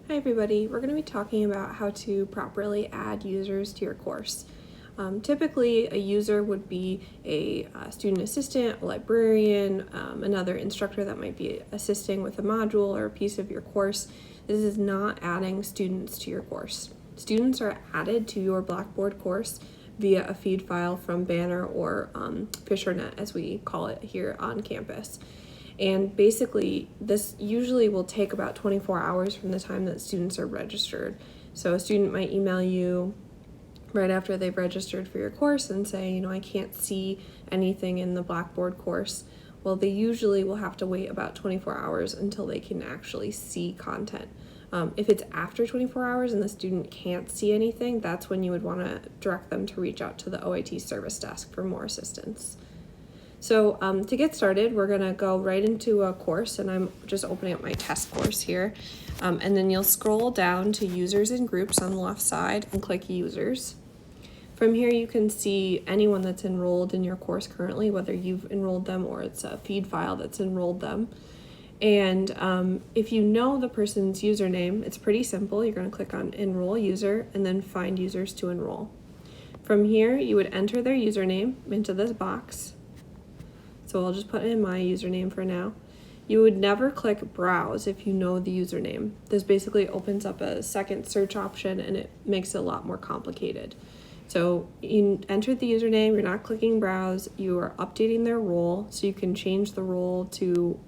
Hi everybody, we're going to be talking about how to properly add users to your course. Typically, a user would be a student assistant, a librarian, another instructor that might be assisting with a module or a piece of your course. This is not adding students to your course. Students are added to your Blackboard course via a feed file from Banner or FisherNet, as we call it here on campus. And basically, this usually will take about 24 hours from the time that students are registered. So a student might email you right after they've registered for your course and say, I can't see anything in the Blackboard course. Well, they usually will have to wait about 24 hours until they can actually see content. If it's after 24 hours and the student can't see anything, that's when you would want to direct them to reach out to the OIT service desk for more assistance. So to get started, we're going to go right into a course, and I'm just opening up my test course here. And then you'll scroll down to users and groups on the left side and click users. From here, you can see anyone that's enrolled in your course currently, whether you've enrolled them or it's a feed file that's enrolled them. And if you know the person's username, it's pretty simple. You're going to click on enroll user and then find users to enroll. From here, you would enter their username into this box. So I'll just put in my username for now. You would never click browse if you know the username. This basically opens up a second search option and it makes it a lot more complicated. So you enter the username, you're not clicking browse, you are updating their role, so you can change the role to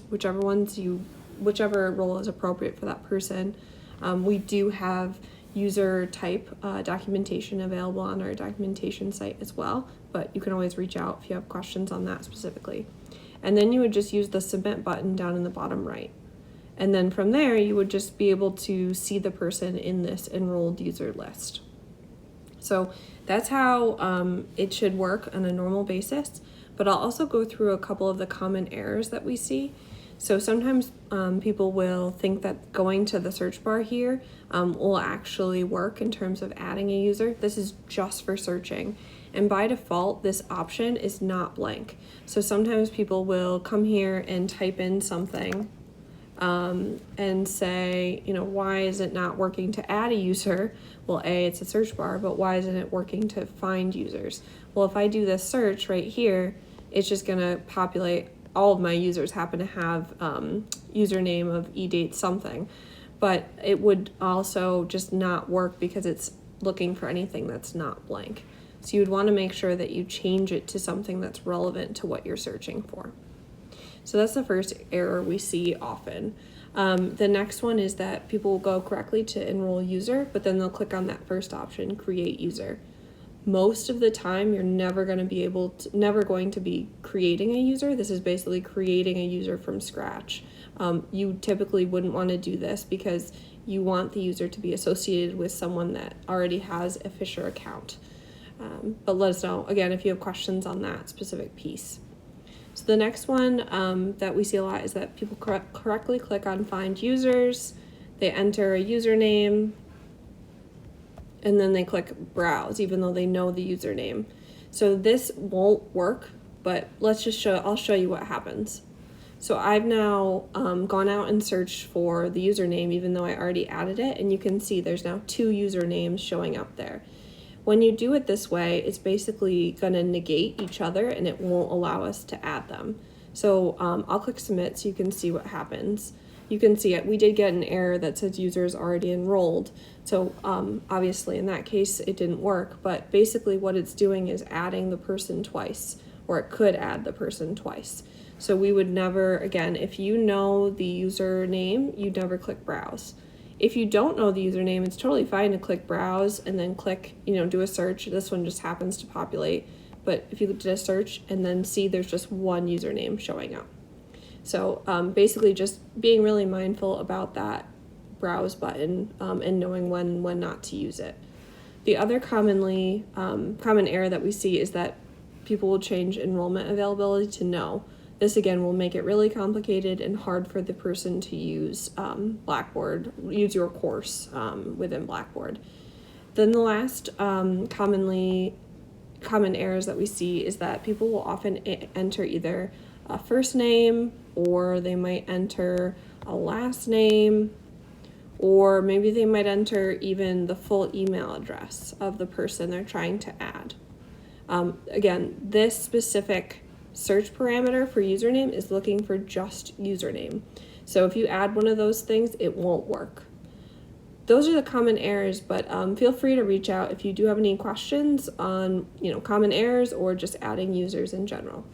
whichever role is appropriate for that person. We do have user type documentation available on our documentation site as well, but you can always reach out if you have questions on that specifically. And then you would just use the submit button down in the bottom right. And then from there, you would just be able to see the person in this enrolled user list. So that's how it should work on a normal basis, but I'll also go through a couple of the common errors that we see. So sometimes people will think that going to the search bar here will actually work in terms of adding a user. This is just for searching. And by default, this option is not blank. So sometimes people will come here and type in something and say, why is it not working to add a user? Well, it's a search bar, but why isn't it working to find users? Well, if I do this search right here, it's just going to populate all of my users happen to have username of edate something, but it would also just not work because it's looking for anything that's not blank. So you would want to make sure that you change it to something that's relevant to what you're searching for. So that's the first error we see often. The next one is that people will go correctly to enroll user, but then they'll click on that first option, create user. Most of the time, you're never going to be creating a user. This is basically creating a user from scratch. You typically wouldn't want to do this because you want the user to be associated with someone that already has a Fisher account. But let us know, again, if you have questions on that specific piece. So the next one that we see a lot is that people correctly click on find users, they enter a username, and then they click browse, even though they know the username. So this won't work, but I'll show you what happens. So I've now gone out and searched for the username, even though I already added it, and you can see there's now 2 usernames showing up there. When you do it this way, it's basically going to negate each other and it won't allow us to add them. So I'll click submit so you can see what happens. You can see it. We did get an error that says user is already enrolled. So obviously in that case, it didn't work. But basically what it's doing is adding the person twice, or it could add the person twice. So we would never, again, if you know the username, you'd never click browse. If you don't know the username, it's totally fine to click browse and then click, do a search. This one just happens to populate. But if you did a search and then see there's just one username showing up. So basically just being really mindful about that browse button and knowing when not to use it. The other common error that we see is that people will change enrollment availability to no. This again will make it really complicated and hard for the person to use Blackboard, use your course within Blackboard. Then the last common errors that we see is that people will often enter either a first name or they might enter a last name or maybe they might enter even the full email address of the person they're trying to add. Again, this specific search parameter for username is looking for just username. So if you add one of those things, it won't work. Those are the common errors, but feel free to reach out if you do have any questions on common errors or just adding users in general.